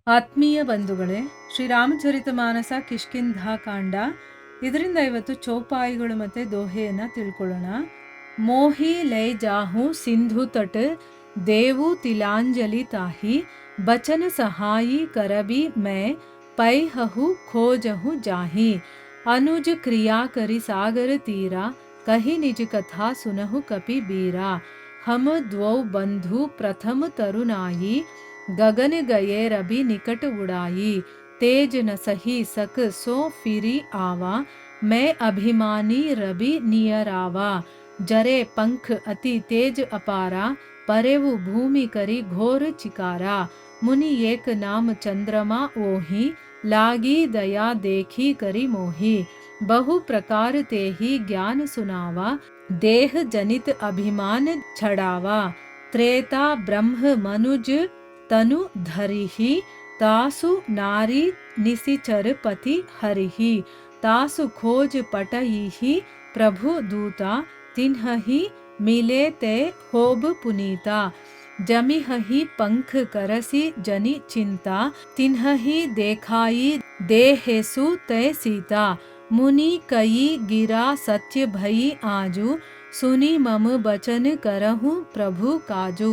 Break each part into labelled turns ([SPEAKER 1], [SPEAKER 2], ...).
[SPEAKER 1] ಆತ್ಮೀಯ ಬಂಧುಗಳೇ, ಶ್ರೀರಾಮಚರಿತ ಮಾನಸ ಕಿಷ್ಕಿಂಧಾಕಾಂಡ ಇದರಿಂದ ಇವತ್ತು ಚೌಪಾಯಿಗಳು ಮತ್ತು ದೋಹೆಯನ್ನು ತಿಳ್ಕೊಳ್ಳೋಣ. ಮೋಹಿ ಲೈ ಜಾಹು ಸಿಂಧು ತಟ್ ದೇವು ತಿಲಾಂಜಲಿ ತಾಹಿ ಬಚನ ಸಹಾಯಿ ಕರಬಿ ಮೈ ಪೈಹು ಖೋಜಹು ಜಾಹಿ ಅನುಜ ಕ್ರಿಯಾ ಕರಿ ಸಾಗರ ತೀರಾ ಕಹಿ ನಿಜ ಕಥಾ ಸುನಹು ಕಪಿ ಬೀರಾ हम द्वौ बंधु प्रथम तरुनाई गगन गए रबी निकट उड़ाई तेज न सही सक सो फिरी आवा मैं अभिमानी रबी नियरावा जरे पंख अति तेज अपारा परेवु भूमि करी घोर चिकारा मुनि एक नाम चंद्रमा ओही लागी दया देखी करी मोही बहु प्रकार ते ही ज्ञान सुनावा देह जनित अभिमान छड़ावा त्रेता ब्रह्म मनुज तनु धरिहि तासु नारी निसिचर पति हरिहि तासु खोज पटहिहि प्रभु दूता तिन्हहि मिले ते होब पुनीता जमिहहि पंख करसी जनि चिंता तिन्हहि देखाई देहेसु ते सीता मुनि कई गिरा सत्य भई आजू सुनी मम बचन करहूँ प्रभु काजू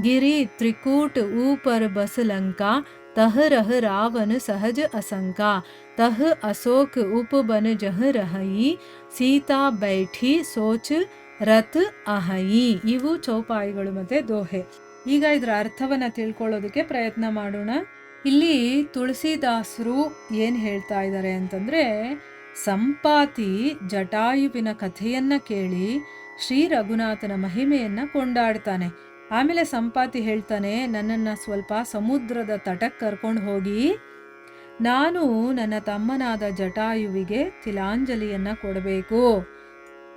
[SPEAKER 1] गिरी त्रिकूट ऊपर बस लंका तह रह रावण सहज असंका तह अशोक उपबन जह रहई सीता बैठी सोच ರಥ್ ಅಹಯಿ. ಇವು ಚೌಪಾಯಿಗಳು ಮತ್ತೆ ದೋಹೆ. ಈಗ ಇದರ ಅರ್ಥವನ್ನ ತಿಳ್ಕೊಳ್ಳೋದಕ್ಕೆ ಪ್ರಯತ್ನ ಮಾಡೋಣ. ಇಲ್ಲಿ ತುಳಸಿದಾಸರು ಏನ್ ಹೇಳ್ತಾ ಇದ್ದಾರೆ ಅಂತಂದ್ರೆ, ಸಂಪಾತಿ ಜಟಾಯುವಿನ ಕಥೆಯನ್ನ ಕೇಳಿ ಶ್ರೀ ರಘುನಾಥನ ಮಹಿಮೆಯನ್ನ ಕೊಂಡಾಡ್ತಾನೆ. ಆಮೇಲೆ ಸಂಪಾತಿ ಹೇಳ್ತಾನೆ, ನನ್ನನ್ನ ಸ್ವಲ್ಪ ಸಮುದ್ರದ ತಟಕ್ಕೆ ಕರ್ಕೊಂಡು ಹೋಗಿ ನಾನು ನನ್ನ ತಮ್ಮನಾದ ಜಟಾಯುವಿಗೆ ತಿಲಾಂಜಲಿಯನ್ನ ಕೊಡಬೇಕು.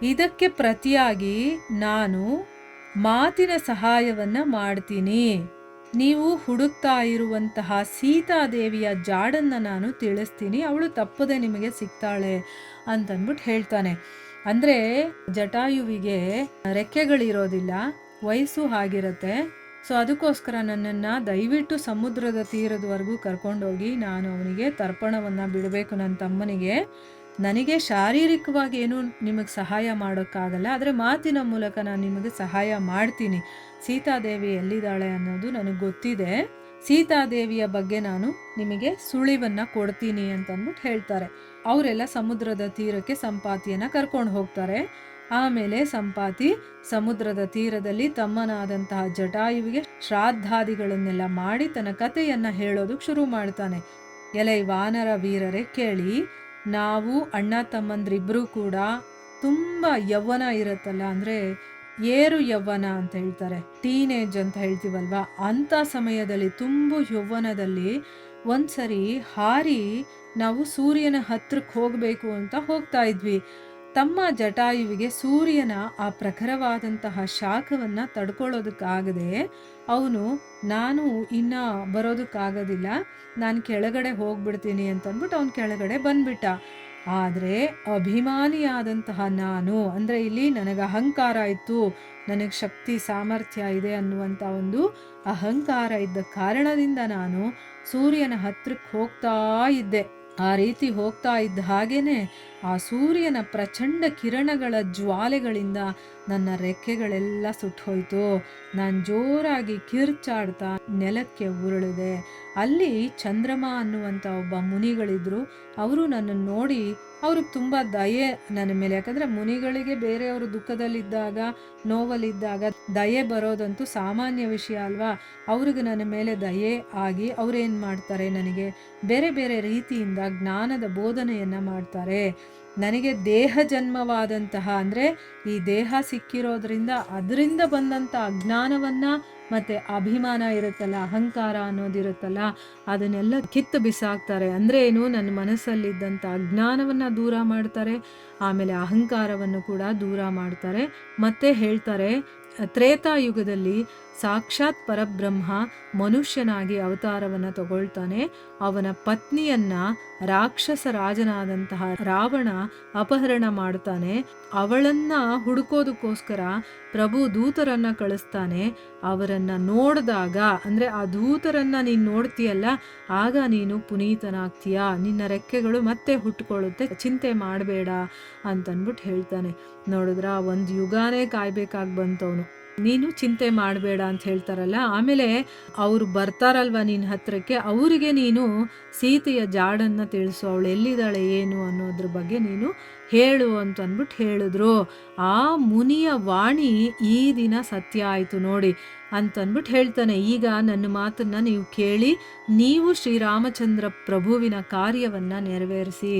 [SPEAKER 1] ಇದಕ್ಕೆ ಪ್ರತಿಯಾಗಿ ನಾನು ಮಾತಿನ ಸಹಾಯವನ್ನ ಮಾಡ್ತೀನಿ. ನೀವು ಹುಡುಕ್ತಾ ಇರುವಂತಹ ಸೀತಾದೇವಿಯ ಜಾಡನ್ನ ನಾನು ತಿಳಿಸ್ತೀನಿ, ಅವಳು ತಪ್ಪದೆ ನಿಮಗೆ ಸಿಗ್ತಾಳೆ ಅಂತಂದ್ಬಿಟ್ಟು ಹೇಳ್ತಾನೆ. ಅಂದ್ರೆ ಜಟಾಯುವಿಗೆ ರೆಕ್ಕೆಗಳಿರೋದಿಲ್ಲ, ವಯಸ್ಸು ಆಗಿರತ್ತೆ. ಸೊ ಅದಕ್ಕೋಸ್ಕರ ನನ್ನನ್ನು ದಯವಿಟ್ಟು ಸಮುದ್ರದ ತೀರದವರೆಗೂ ಕರ್ಕೊಂಡೋಗಿ ನಾನು ಅವನಿಗೆ ತರ್ಪಣವನ್ನು ಬಿಡಬೇಕು ನನ್ನ ತಮ್ಮನಿಗೆ. ನನಗೆ ಶಾರೀರಿಕವಾಗಿ ಏನೂ ನಿಮಗೆ ಸಹಾಯ ಮಾಡೋಕ್ಕಾಗಲ್ಲ, ಆದರೆ ಮಾತಿನ ಮೂಲಕ ನಾನು ನಿಮಗೆ ಸಹಾಯ ಮಾಡ್ತೀನಿ. ಸೀತಾದೇವಿ ಎಲ್ಲಿದ್ದಾಳೆ ಅನ್ನೋದು ನನಗೆ ಗೊತ್ತಿದೆ, ಸೀತಾದೇವಿಯ ಬಗ್ಗೆ ನಾನು ನಿಮಗೆ ಸುಳಿವನ್ನು ಕೊಡ್ತೀನಿ ಅಂತಂದ್ಬಿಟ್ಟು ಹೇಳ್ತಾರೆ. ಅವರೆಲ್ಲ ಸಮುದ್ರದ ತೀರಕ್ಕೆ ಸಂಪಾತಿಯನ್ನು ಕರ್ಕೊಂಡು ಹೋಗ್ತಾರೆ. ಆಮೇಲೆ ಸಂಪಾತಿ ಸಮುದ್ರದ ತೀರದಲ್ಲಿ ತಮ್ಮನಾದಂತಹ ಜಟಾಯುವಿಗೆ ಶ್ರಾದ್ದಾದಿಗಳನ್ನೆಲ್ಲ ಮಾಡಿ ತನ್ನ ಕಥೆಯನ್ನು ಹೇಳೋದಕ್ಕೆ ಶುರು ಮಾಡ್ತಾನೆ. ಎಲೈ ವಾನರ ವೀರರೇ ಕೇಳಿ, ನಾವು ಅಣ್ಣ ತಮ್ಮಂದ್ರಿಬ್ಬರೂ ಕೂಡ ತುಂಬ ಯೌವನ ಇರುತ್ತಲ್ಲ, ಅಂದರೆ ಏರು ಯೌವನ ಅಂತ ಹೇಳ್ತಾರೆ, ಟೀನೇಜ್ ಅಂತ ಹೇಳ್ತೀವಲ್ವಾ, ಅಂಥ ಸಮಯದಲ್ಲಿ ತುಂಬ ಯೌವನದಲ್ಲಿ ಒಂದ್ಸರಿ ಹಾರಿ ನಾವು ಸೂರ್ಯನ ಹತ್ರಕ್ಕೆ ಹೋಗಬೇಕು ಅಂತ ಹೋಗ್ತಾ ಇದ್ವಿ. ತಮ್ಮ ಜಟಾಯುವಿಗೆ ಸೂರ್ಯನ ಆ ಪ್ರಖರವಾದಂತಹ ಶಾಖವನ್ನು ತಡ್ಕೊಳ್ಳೋದಕ್ಕಾಗದೆ ಅವನು ನಾನು ಇನ್ನು ಬರೋದಕ್ಕಾಗೋದಿಲ್ಲ, ನಾನು ಕೆಳಗಡೆ ಹೋಗ್ಬಿಡ್ತೀನಿ ಅಂತಂದ್ಬಿಟ್ಟು ಅವನು ಕೆಳಗಡೆ ಬಂದ್ಬಿಟ್ಟ. ಆದರೆ ಅಭಿಮಾನಿಯಾದಂತಹ ನಾನು, ಅಂದರೆ ಇಲ್ಲಿ ನನಗೆ ಅಹಂಕಾರ ಇತ್ತು, ನನಗೆ ಶಕ್ತಿ ಸಾಮರ್ಥ್ಯ ಇದೆ ಅನ್ನುವಂಥ ಒಂದು ಅಹಂಕಾರ ಇದ್ದ ಕಾರಣದಿಂದ ನಾನು ಸೂರ್ಯನ ಹತ್ರಕ್ಕೆ ಹೋಗ್ತಾ ಇದ್ದೆ. ಆ ರೀತಿ ಹೋಗ್ತಾ ಇದ್ದ ಹಾಗೇನೆ ಆ ಸೂರ್ಯನ ಪ್ರಚಂಡ ಕಿರಣಗಳ ಜ್ವಾಲೆಗಳಿಂದ ನನ್ನ ರೆಕ್ಕೆಗಳೆಲ್ಲ ಸುಟ್ಟೋಯ್ತು. ನಾನು ಜೋರಾಗಿ ಕಿರ್ಚಾಡ್ತಾ ನೆಲಕ್ಕೆ ಉರುಳಿದೆ. ಅಲ್ಲಿ ಚಂದ್ರಮ ಅನ್ನುವಂಥ ಒಬ್ಬ ಮುನಿಗಳಿದ್ರು. ಅವರು ನನ್ನನ್ನು ನೋಡಿ ಅವ್ರಿಗೆ ತುಂಬ ದಯೆ ನನ್ನ ಮೇಲೆ, ಯಾಕಂದರೆ ಮುನಿಗಳಿಗೆ ಬೇರೆಯವರು ದುಃಖದಲ್ಲಿದ್ದಾಗ ನೋವಲ್ಲಿದ್ದಾಗ ದಯೆ ಬರೋದಂತೂ ಸಾಮಾನ್ಯ ವಿಷಯ ಅಲ್ವಾ. ಅವ್ರಿಗೆ ನನ್ನ ಮೇಲೆ ದಯೆ ಆಗಿ ಅವರೇನು ಮಾಡ್ತಾರೆ, ನನಗೆ ಬೇರೆ ಬೇರೆ ರೀತಿಯಿಂದ ಜ್ಞಾನದ ಬೋಧನೆಯನ್ನು ಮಾಡ್ತಾರೆ. ನನಗೆ ದೇಹ ಜನ್ಮವಾದಂತಹ, ಅಂದರೆ ಈ ದೇಹ ಸಿಕ್ಕಿರೋದ್ರಿಂದ ಅದರಿಂದ ಬಂದಂಥ ಅಜ್ಞಾನವನ್ನು ಮತ್ತು ಅಭಿಮಾನ ಇರುತ್ತಲ್ಲ, ಅಹಂಕಾರ ಅನ್ನೋದಿರುತ್ತಲ್ಲ, ಅದನ್ನೆಲ್ಲ ಕಿತ್ತು ಬಿಸಾಕ್ತಾರೆ. ಅಂದರೆ ಏನು, ನನ್ನ ಮನಸ್ಸಲ್ಲಿದ್ದಂಥ ಅಜ್ಞಾನವನ್ನು ದೂರ ಮಾಡ್ತಾರೆ, ಆಮೇಲೆ ಅಹಂಕಾರವನ್ನು ಕೂಡ ದೂರ ಮಾಡ್ತಾರೆ. ಮತ್ತೆ ಹೇಳ್ತಾರೆ, ತ್ರೇತಾಯುಗದಲ್ಲಿ ಸಾಕ್ಷಾತ್ ಪರಬ್ರಹ್ಮ ಮನುಷ್ಯನಾಗಿ ಅವತಾರವನ್ನು ತಗೊಳ್ತಾನೆ. ಅವನ ಪತ್ನಿಯನ್ನ ರಾಕ್ಷಸ ರಾಜನಾದಂತಹ ರಾವಣ ಅಪಹರಣ ಮಾಡ್ತಾನೆ. ಅವಳನ್ನ ಹುಡುಕೋದಕ್ಕೋಸ್ಕರ ಪ್ರಭು ದೂತರನ್ನ ಕಳಿಸ್ತಾನೆ. ಅವರನ್ನ ನೋಡಿದಾಗ ಅಂದ್ರೆ ಆ ದೂತರನ್ನ ನೀನು ನೋಡ್ತೀಯಲ್ಲ, ಆಗ ನೀನು ಪುನೀತನಾಗ್ತೀಯ, ನಿನ್ನ ರೆಕ್ಕೆಗಳು ಮತ್ತೆ ಹುಟ್ಕೊಳ್ಳುತ್ತೆ, ಚಿಂತೆ ಮಾಡಬೇಡ ಅಂತನ್ಬಿಟ್ಟು ಹೇಳ್ತಾನೆ. ನೋಡಿದ್ರ ಒಂದು ಯುಗಾನೇ ಕಾಯ್ಬೇಕಾಗಿ ಬಂತವನು, ನೀನು ಚಿಂತೆ ಮಾಡಬೇಡ ಅಂತ ಹೇಳ್ತಾರಲ್ಲ. ಆಮೇಲೆ ಅವರು ಬರ್ತಾರಲ್ವ ನಿನ್ನ ಹತ್ರಕ್ಕೆ, ಅವರಿಗೆ ನೀನು ಸೀತೆಯ ಜಾಡನ್ನು ತಿಳಿಸು, ಅವಳು ಎಲ್ಲಿದ್ದಾಳೆ ಏನು ಅನ್ನೋದ್ರ ಬಗ್ಗೆ ನೀನು ಹೇಳು ಅಂತ ಅಂದ್ಬಿಟ್ಟು ಹೇಳಿದ್ರು. ಆ ಮುನಿಯ ವಾಣಿ ಈ ದಿನ ಸತ್ಯ ಆಯಿತು ನೋಡಿ ಅಂತನ್ಬಿಟ್ಟು ಹೇಳ್ತಾನೆ. ಈಗ ನನ್ನ ಮಾತನ್ನ ನೀವು ಕೇಳಿ, ನೀವು ಶ್ರೀರಾಮಚಂದ್ರ ಪ್ರಭುವಿನ ಕಾರ್ಯವನ್ನ ನೆರವೇರಿಸಿ.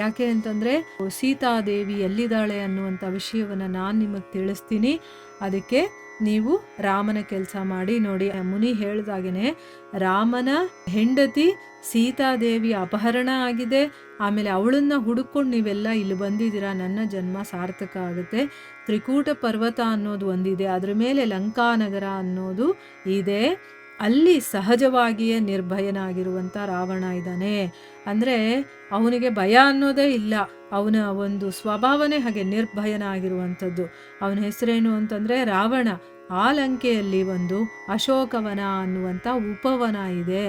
[SPEAKER 1] ಯಾಕೆ ಅಂತಂದ್ರೆ ಸೀತಾದೇವಿ ಎಲ್ಲಿದ್ದಾಳೆ ಅನ್ನುವಂಥ ವಿಷಯವನ್ನು ನಾನು ನಿಮಗೆ ತಿಳಿಸ್ತೀನಿ. ಅದಕ್ಕೆ ನೀವು ರಾಮನ ಕೆಲಸ ಮಾಡಿ ನೋಡಿ. ಮುನಿ ಹೇಳ್ದಾಗೇನೆ ರಾಮನ ಹೆಂಡತಿ ಸೀತಾದೇವಿ ಅಪಹರಣ ಆಗಿದೆ. ಆಮೇಲೆ ಅವಳನ್ನ ಹುಡುಕೊಂಡು ನೀವೆಲ್ಲ ಇಲ್ಲಿ ಬಂದಿದ್ದೀರಾ, ನನ್ನ ಜನ್ಮ ಸಾರ್ಥಕ ಆಗುತ್ತೆ. ತ್ರಿಕೂಟ ಪರ್ವತ ಅನ್ನೋದು ಒಂದಿದೆ, ಅದ್ರ ಮೇಲೆ ಲಂಕಾನಗರ ಅನ್ನೋದು ಇದೆ. ಅಲ್ಲಿ ಸಹಜವಾಗಿಯೇ ನಿರ್ಭಯನಾಗಿರುವಂಥ ರಾವಣ ಇದ್ದಾನೆ. ಅಂದರೆ ಅವನಿಗೆ ಭಯ ಅನ್ನೋದೇ ಇಲ್ಲ, ಅವನ ಒಂದು ಸ್ವಭಾವನೇ ಹಾಗೆ ನಿರ್ಭಯನಾಗಿರುವಂಥದ್ದು. ಅವನ ಹೆಸರೇನು ಅಂತಂದರೆ ರಾವಣ. ಆ ಲಂಕೆಯಲ್ಲಿ ಒಂದು ಅಶೋಕವನ ಅನ್ನುವಂಥ ಉಪವನ ಇದೆ.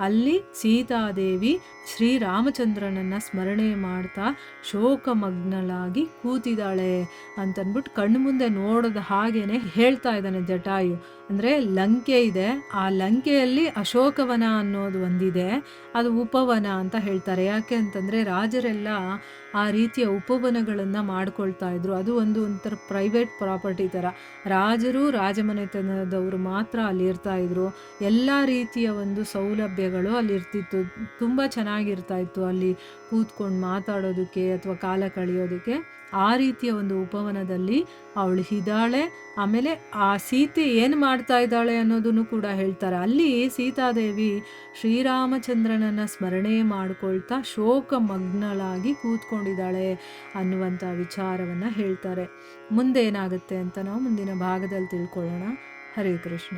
[SPEAKER 1] ಅಲ್ಲಿ ಸೀತಾದೇವಿ ಶ್ರೀರಾಮಚಂದ್ರನನ್ನ ಸ್ಮರಣೆ ಮಾಡ್ತಾ ಶೋಕಮಗ್ನಳಾಗಿ ಕೂತಿದ್ದಾಳೆ ಅಂತನ್ಬಿಟ್ಟು ಕಣ್ಣು ಮುಂದೆ ನೋಡದ ಹಾಗೇನೆ ಹೇಳ್ತಾ ಇದ್ದಾನೆ ಜಟಾಯು. ಅಂದರೆ ಲಂಕೆ ಇದೆ, ಆ ಲಂಕೆಯಲ್ಲಿ ಅಶೋಕವನ ಅನ್ನೋದು ಒಂದಿದೆ, ಅದು ಉಪವನ ಅಂತ ಹೇಳ್ತಾರೆ. ಯಾಕೆ ಅಂತಂದರೆ ರಾಜರೆಲ್ಲ ಆ ರೀತಿಯ ಉಪವನಗಳನ್ನು ಮಾಡ್ಕೊಳ್ತಾ ಇದ್ರು. ಅದು ಒಂಥರ ಪ್ರೈವೇಟ್ ಪ್ರಾಪರ್ಟಿ ಥರ. ರಾಜರು ರಾಜಮನೆತನದವರು ಮಾತ್ರ ಅಲ್ಲಿ ಇರ್ತಾ ಇದ್ರು. ಎಲ್ಲ ರೀತಿಯ ಒಂದು ಸೌಲಭ್ಯಗಳು ಅಲ್ಲಿ ಇರ್ತಿತ್ತು. ತುಂಬ ಚೆನ್ನಾಗಿರ್ತಾ ಇತ್ತು ಅಲ್ಲಿ ಕೂತ್ಕೊಂಡು ಮಾತಾಡೋದಕ್ಕೆ ಅಥವಾ ಕಾಲ ಕಳೆಯೋದಕ್ಕೆ. ಆ ರೀತಿಯ ಒಂದು ಉಪವನದಲ್ಲಿ ಅವಳು ಇದ್ದಾಳೆ. ಆಮೇಲೆ ಆ ಸೀತೆ ಏನು ಮಾಡ್ತಾ ಇದ್ದಾಳೆ ಅನ್ನೋದನ್ನು ಕೂಡ ಹೇಳ್ತಾರೆ. ಅಲ್ಲಿ ಸೀತಾದೇವಿ ಶ್ರೀರಾಮಚಂದ್ರನನ್ನ ಸ್ಮರಣೆ ಮಾಡ್ಕೊಳ್ತಾ ಶೋಕಮಗ್ನಳಾಗಿ ಕೂತ್ಕೊಂಡಿದ್ದಾಳೆ ಅನ್ನುವಂಥ ವಿಚಾರವನ್ನು ಹೇಳ್ತಾರೆ. ಮುಂದೆ ಏನಾಗುತ್ತೆ ಅಂತ ನಾವು ಮುಂದಿನ ಭಾಗದಲ್ಲಿ ತಿಳ್ಕೊಳ್ಳೋಣ. ಹರೇ ಕೃಷ್ಣ.